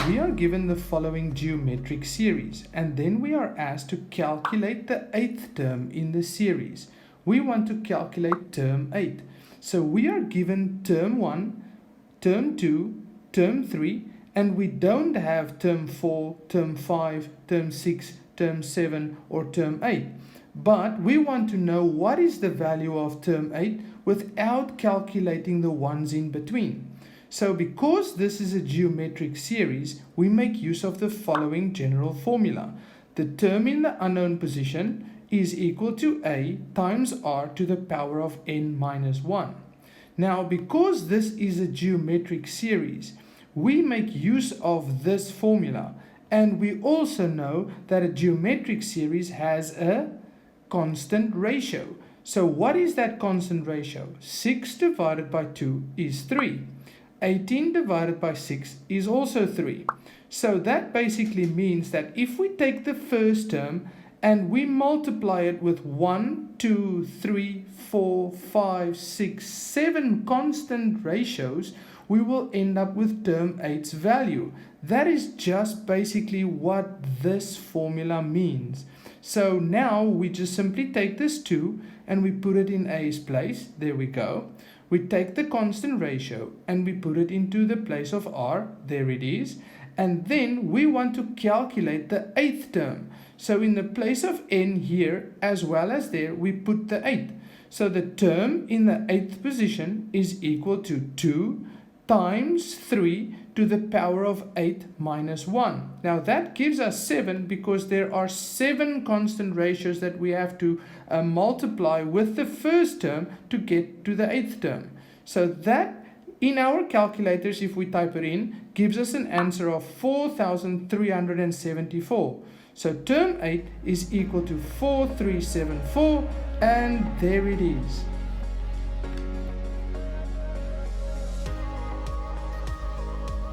We are given the following geometric series, and then we are asked to calculate the 8th term in the series. We want to calculate term 8. So we are given term 1, term 2, term 3, and we don't have term 4, term 5, term 6, term 7, or term 8. But we want to know what is the value of term 8 without calculating the ones in between. So because this is a geometric series, we make use of the following general formula. The term in the unknown position is equal to a times r to the power of n minus 1. Now, because this is a geometric series, we make use of this formula, and we also know that a geometric series has a constant ratio. So what is that constant ratio? 6 divided by 2 is 3. 18 divided by 6 is also 3. So that basically means that if we take the first term and we multiply it with 1, 2, 3, 4, 5, 6, 7 constant ratios, we will end up with term 8's value. That is just basically what this formula means. So now we just simply take this 2 and we put it in a's place. There we go. We take the constant ratio and we put it into the place of r. There it is. And then we want to calculate the 8th term. So in the place of n here as well as there, we put the 8. So the term in the 8th position is equal to 2 times 3 to the power of 8 minus 1. Now that gives us 7 because there are 7 constant ratios that we have to multiply with the first term to get to the 8th term. So that in our calculators, if we type it in, gives us an answer of 4,374. So term 8 is equal to 4374, and there it is.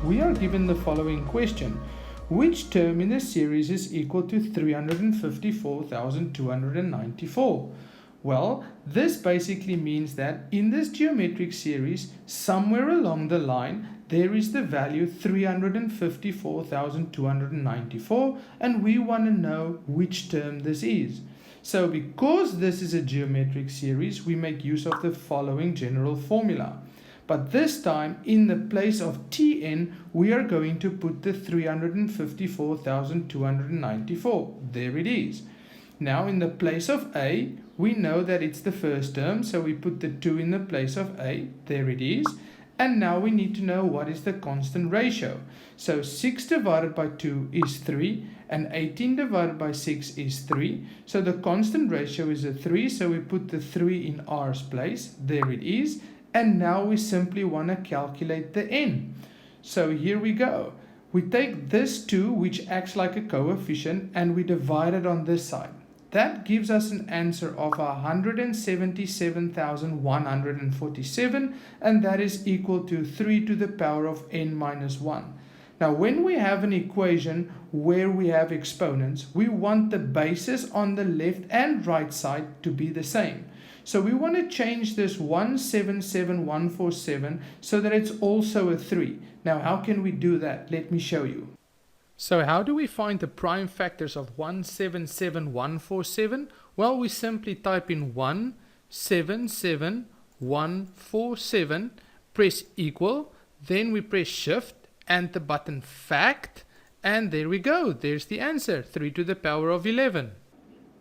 We are given the following question. Which term in the series is equal to 354,294? Well, this basically means that in this geometric series, somewhere along the line, there is the value 354,294, and we want to know which term this is. So because this is a geometric series, we make use of the following general formula. But this time, in the place of Tn, we are going to put the 354,294. There it is. Now, in the place of a, we know that it's the first term, so we put the 2 in the place of a. There it is. And now we need to know what is the constant ratio. So 6 divided by 2 is 3, and 18 divided by 6 is 3. So the constant ratio is a 3, so we put the 3 in r's place. There it is. And now we simply want to calculate the n. So here we go. We take this 2, which acts like a coefficient, and we divide it on this side. That gives us an answer of 177,147, and that is equal to 3 to the power of n minus 1. Now, when we have an equation where we have exponents, we want the bases on the left and right side to be the same. So we want to change this 177,147 so that it's also a 3. Now, how can we do that? Let me show you. So how do we find the prime factors of 177,147? Well, we simply type in 177,147, press equal, then we press shift and the button fact, and there we go. There's the answer, 3 to the power of 11.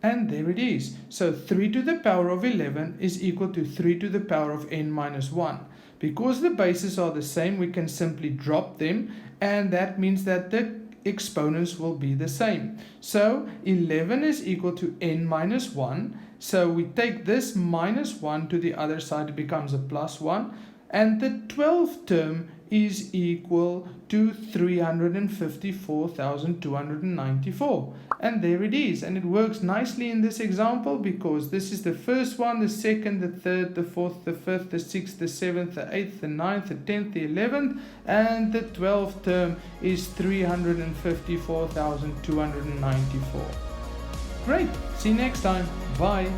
And there it is. So 3 to the power of 11 is equal to 3 to the power of n minus 1. Because the bases are the same, we can simply drop them, and that means that the exponents will be the same. So 11 is equal to n minus 1. So we take this minus 1 to the other side, it becomes a plus 1. And the 12th term is equal to 354,294. And there it is. And it works nicely in this example because this is the first one, the second, the third, the fourth, the fifth, the sixth, the seventh, the eighth, the ninth, the 10th, the 11th. And the 12th term is 354,294. Great. See you next time. Bye.